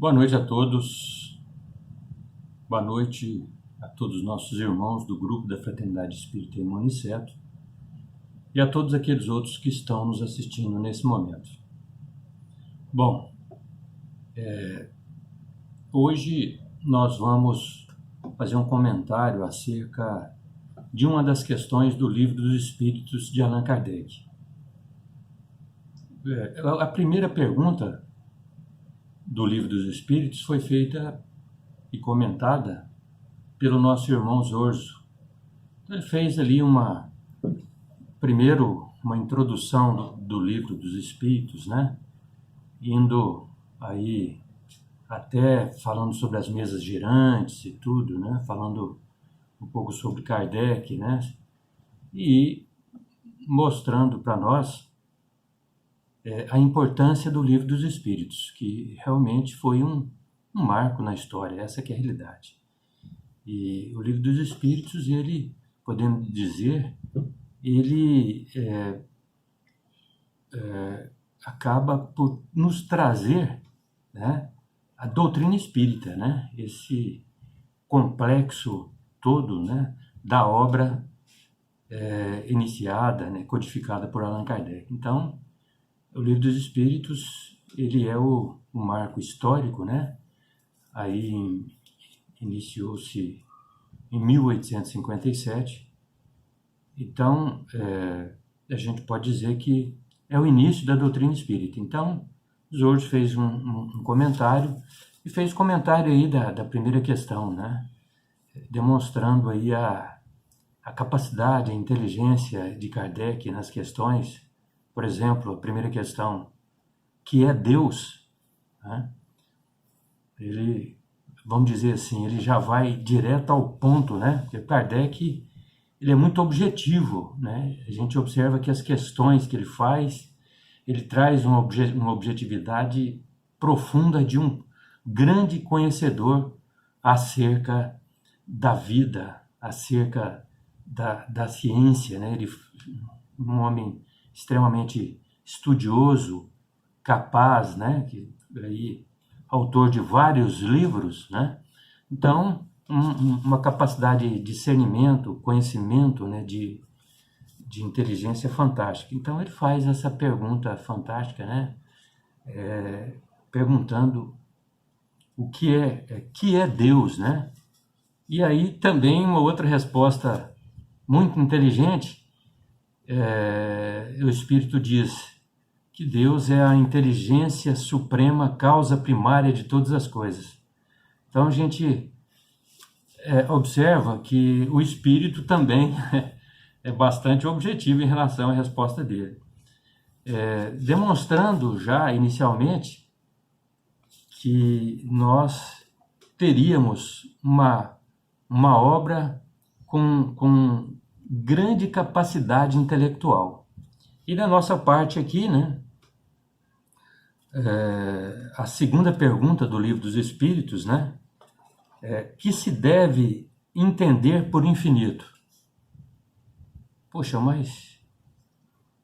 Boa noite a todos. Boa noite a todos os nossos irmãos do grupo da Fraternidade Espírita Irmão Aniceto e a todos aqueles outros que estão nos assistindo nesse momento. Bom, hoje nós vamos fazer um comentário acerca de uma das questões do Livro dos Espíritos de Allan Kardec. A primeira pergunta do Livro dos Espíritos foi feita e comentada pelo nosso irmão Zorzo. Então, ele fez ali primeiro uma introdução do Livro dos Espíritos, né? Indo aí até falando sobre as mesas girantes e tudo, né? Falando um pouco sobre Kardec, né? E mostrando para nós a importância do Livro dos Espíritos, que realmente foi um marco na história, essa que é a realidade. E o Livro dos Espíritos, ele, podemos dizer, ele acaba por nos trazer, né, a doutrina espírita, né, esse complexo todo, né, da obra iniciada, né, codificada por Allan Kardec. Então, o Livro dos Espíritos, ele é o marco histórico, né? Aí iniciou-se em 1857. Então, a gente pode dizer que é o início da doutrina espírita. Então, Zorzo fez um comentário, e fez comentário aí da primeira questão, né? Demonstrando aí a capacidade, a inteligência de Kardec nas questões. Por exemplo, a primeira questão, que é Deus, né? Ele, vamos dizer assim, ele já vai direto ao ponto, né? Porque Kardec, ele é muito objetivo, né? A gente observa que as questões que ele faz, ele traz uma objetividade profunda de um grande conhecedor acerca da vida, acerca da ciência, né? Ele, um homem extremamente estudioso, capaz, né? Que aí autor de vários livros, né? Então, uma capacidade de discernimento, conhecimento, né? De inteligência fantástica. Então, ele faz essa pergunta fantástica, né? Perguntando o que é Deus, né? E aí também uma outra resposta muito inteligente. O Espírito diz que Deus é a inteligência suprema, causa primária de todas as coisas. Então a gente observa que o Espírito também é bastante objetivo em relação à resposta dele. Demonstrando já inicialmente que nós teríamos uma obra com grande capacidade intelectual. E na nossa parte aqui, né, a segunda pergunta do Livro dos Espíritos, né, que se deve entender por infinito? Poxa, mas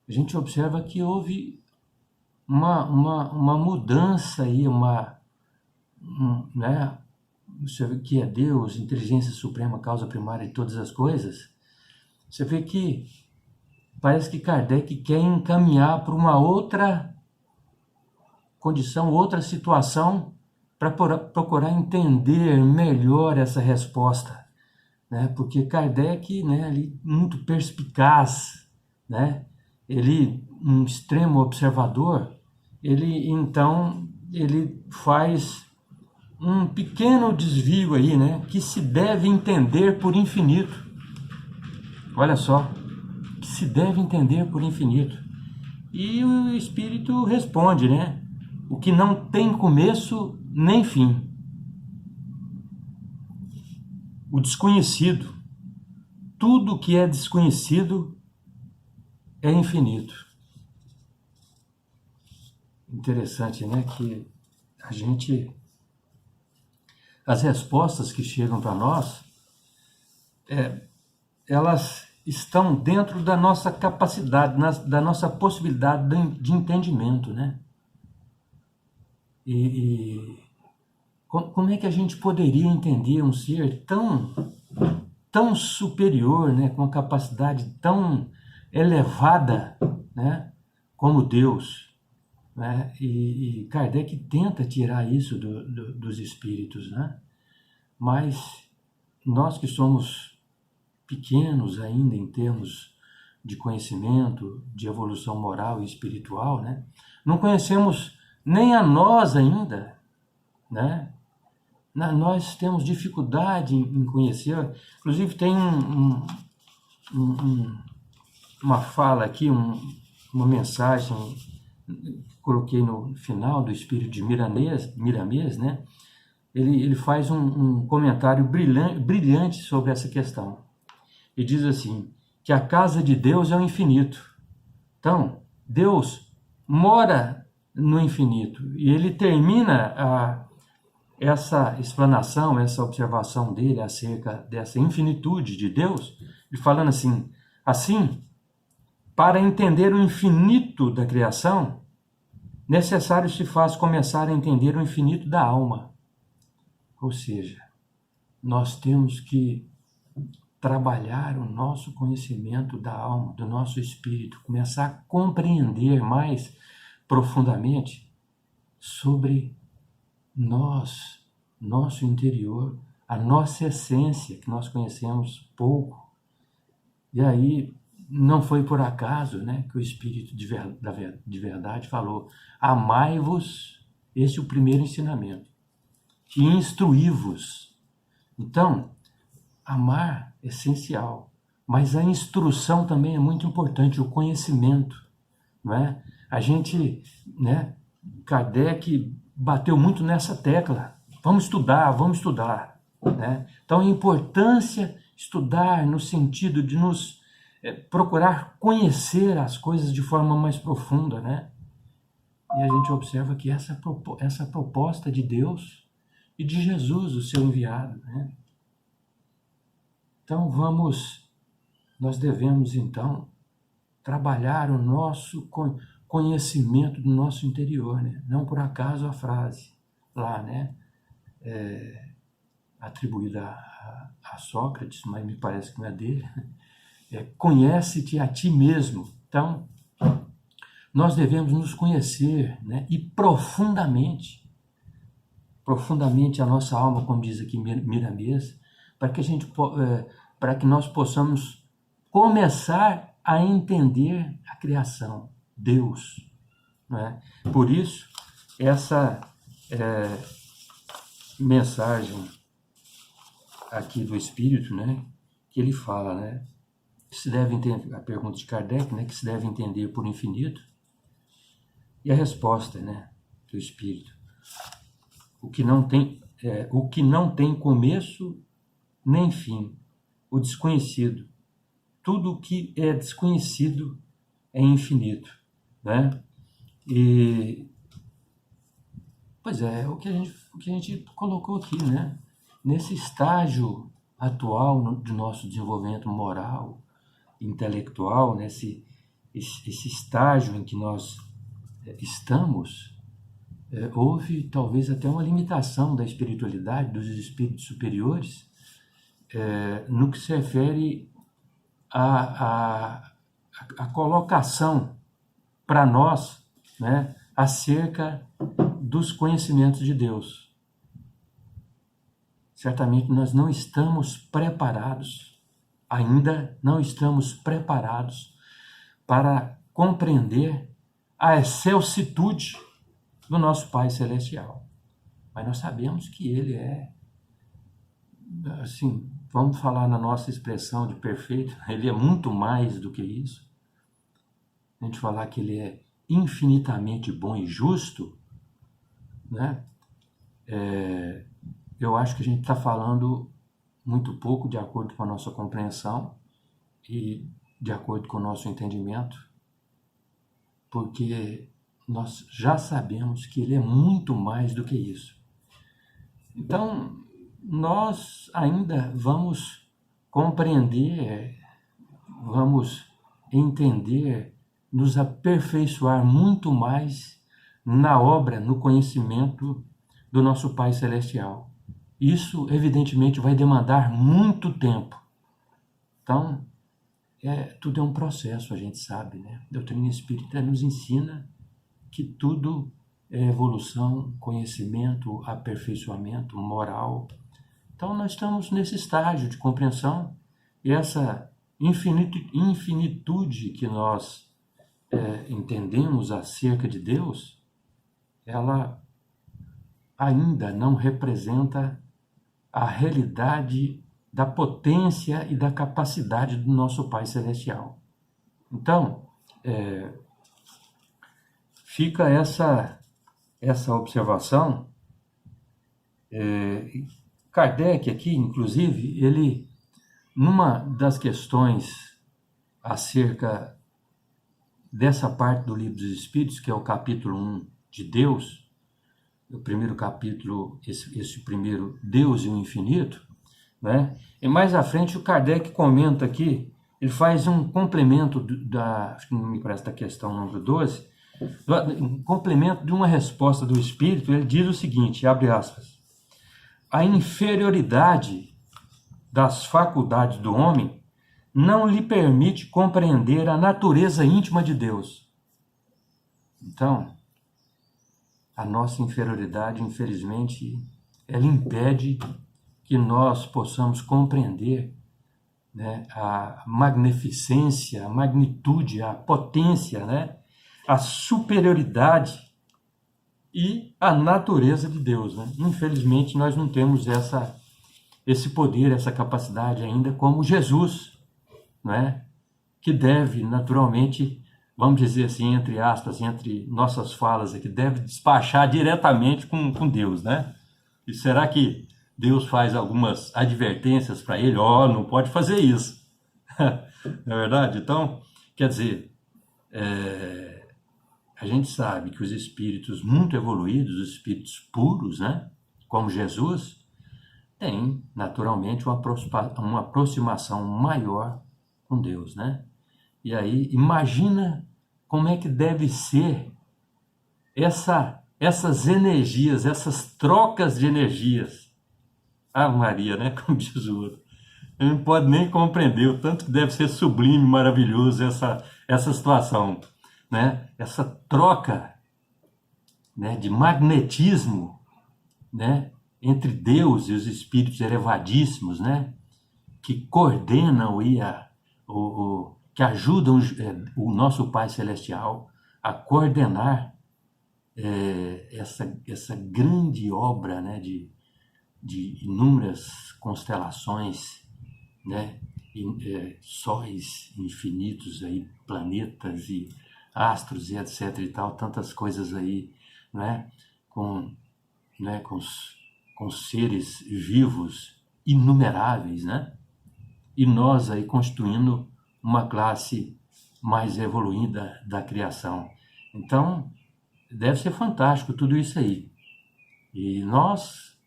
a gente observa que houve uma mudança aí, né, você vê que é Deus, inteligência suprema, causa primária de todas as coisas. Você vê que parece que Kardec quer encaminhar para uma outra condição, outra situação, para procurar entender melhor essa resposta, né? Porque Kardec, né, ali, muito perspicaz, né? Ele, um extremo observador, ele faz um pequeno desvio aí, né, que se deve entender por infinito. Olha só, que se deve entender por infinito. E o Espírito responde, né? O que não tem começo nem fim. O desconhecido. Tudo que é desconhecido é infinito. Interessante, né? Que as respostas que chegam para nós, elas estão dentro da nossa capacidade, da nossa possibilidade de entendimento, né? E Como é que a gente poderia entender um ser tão superior, né, com uma capacidade tão elevada, né, como Deus, né? E Kardec tenta tirar isso dos espíritos, né? Mas nós que somos pequenos ainda em termos de conhecimento, de evolução moral e espiritual, né? Não conhecemos nem a nós ainda, né? Nós temos dificuldade em conhecer. Inclusive tem uma fala aqui, uma mensagem que coloquei no final do Espírito de Miramês, né? Ele faz um comentário brilhante sobre essa questão. E diz assim, que a casa de Deus é o infinito. Então, Deus mora no infinito. E ele termina essa explanação, essa observação dele acerca dessa infinitude de Deus, ele falando assim, para entender o infinito da criação, necessário se faz começar a entender o infinito da alma. Ou seja, nós temos que trabalhar o nosso conhecimento da alma, do nosso espírito, começar a compreender mais profundamente sobre nós, nosso interior, a nossa essência, que nós conhecemos pouco. E aí, não foi por acaso, né, que o Espírito de verdade falou, amai-vos, esse é o primeiro ensinamento, e instruí-vos. Então, amar é essencial, mas a instrução também é muito importante, o conhecimento, não é? A gente, né, Kardec bateu muito nessa tecla, vamos estudar, né? Então a importância estudar no sentido de nos procurar conhecer as coisas de forma mais profunda, né? E a gente observa que essa proposta de Deus e de Jesus, o seu enviado, né? Então nós devemos então trabalhar o nosso conhecimento do nosso interior, né? Não por acaso a frase lá, né, atribuída a Sócrates, mas me parece que não é dele, conhece-te a ti mesmo. Então, nós devemos nos conhecer, né, e profundamente a nossa alma, como diz aqui Miramês, para que nós possamos começar a entender a criação, Deus, né? Por isso, essa mensagem aqui do Espírito, né, que ele fala, né, que se deve entender, a pergunta de Kardec, né, que se deve entender por infinito, e a resposta, né, do Espírito, o que não tem começo nem fim, o desconhecido. Tudo o que é desconhecido é infinito, né? E, pois é o que a gente colocou aqui, né? Nesse estágio atual de nosso desenvolvimento moral, intelectual, esse estágio em que nós estamos, houve talvez até uma limitação da espiritualidade, dos espíritos superiores, no que se refere à colocação para nós, né, acerca dos conhecimentos de Deus. Certamente nós não estamos preparados, ainda não estamos preparados para compreender a excelsitude do nosso Pai Celestial. Mas nós sabemos que Ele é, assim, vamos falar na nossa expressão de perfeito, Ele é muito mais do que isso. A gente falar que Ele é infinitamente bom e justo, né? Eu acho que a gente está falando muito pouco de acordo com a nossa compreensão e de acordo com o nosso entendimento, porque nós já sabemos que Ele é muito mais do que isso. Então, nós ainda vamos compreender, vamos entender, nos aperfeiçoar muito mais na obra, no conhecimento do nosso Pai Celestial. Isso, evidentemente, vai demandar muito tempo. Então, tudo é um processo, a gente sabe, né? A doutrina espírita nos ensina que tudo é evolução, conhecimento, aperfeiçoamento, moral. Então, nós estamos nesse estágio de compreensão e essa infinitude que nós entendemos acerca de Deus, ela ainda não representa a realidade da potência e da capacidade do nosso Pai Celestial. Então, fica essa observação. Kardec aqui, inclusive, ele, numa das questões acerca dessa parte do Livro dos Espíritos, que é o capítulo 1 de Deus, o primeiro capítulo, esse primeiro, Deus e o Infinito, né? E mais à frente o Kardec comenta aqui, ele faz um complemento acho que não me parece da questão número 12, um complemento de uma resposta do Espírito. Ele diz o seguinte, abre aspas: a inferioridade das faculdades do homem não lhe permite compreender a natureza íntima de Deus. Então, a nossa inferioridade, infelizmente, ela impede que nós possamos compreender, né, a magnificência, a magnitude, a potência, né, a superioridade e a natureza de Deus, né? Infelizmente, nós não temos esse poder, essa capacidade ainda, como Jesus, né? Que deve, naturalmente, vamos dizer assim, entre aspas, entre nossas falas aqui, deve despachar diretamente com Deus, né? E será que Deus faz algumas advertências para ele? Não pode fazer isso. Não é verdade? Então, quer dizer, a gente sabe que os espíritos muito evoluídos, os espíritos puros, né, como Jesus, têm, naturalmente, uma aproximação maior com Deus, né? E aí, imagina como é que deve ser essas energias, essas trocas de energias. Ah, Maria, né? Como diz o outro. Ele não pode nem compreender o tanto que deve ser sublime, maravilhoso essa situação, né? Essa troca, né, de magnetismo, né, entre Deus e os espíritos elevadíssimos, né, que coordenam e que ajudam o nosso Pai Celestial a coordenar essa grande obra, né, de inúmeras constelações, né, sóis infinitos aí, planetas e astros e etc e tal, tantas coisas aí, né, com seres vivos inumeráveis, né, e nós aí constituindo uma classe mais evoluída da criação. Então, deve ser fantástico tudo isso aí. E nós,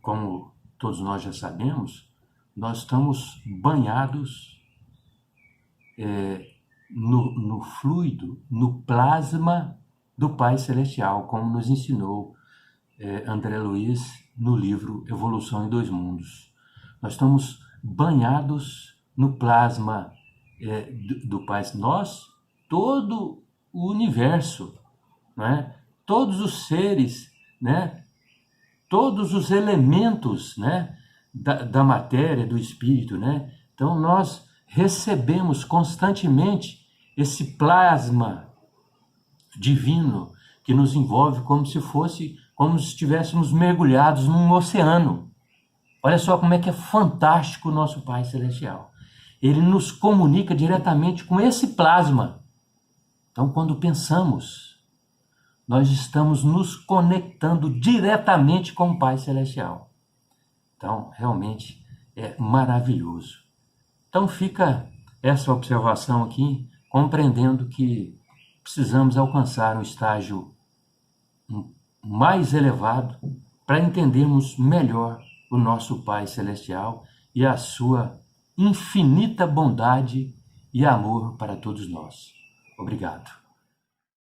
como todos nós já sabemos, nós estamos banhados no fluido, no plasma do Pai Celestial, como nos ensinou André Luiz no livro Evolução em Dois Mundos. Nós estamos banhados no plasma do Pai. Nós, todo o universo, né? Todos os seres, né? Todos os elementos, né, da matéria, do espírito, né? Então, nós recebemos constantemente esse plasma divino que nos envolve como se estivéssemos mergulhados num oceano. Olha só como é que é fantástico o nosso Pai Celestial. Ele nos comunica diretamente com esse plasma. Então, quando pensamos, nós estamos nos conectando diretamente com o Pai Celestial. Então, realmente é maravilhoso. Então, fica essa observação aqui, compreendendo que precisamos alcançar um estágio mais elevado para entendermos melhor o nosso Pai Celestial e a sua infinita bondade e amor para todos nós. Obrigado.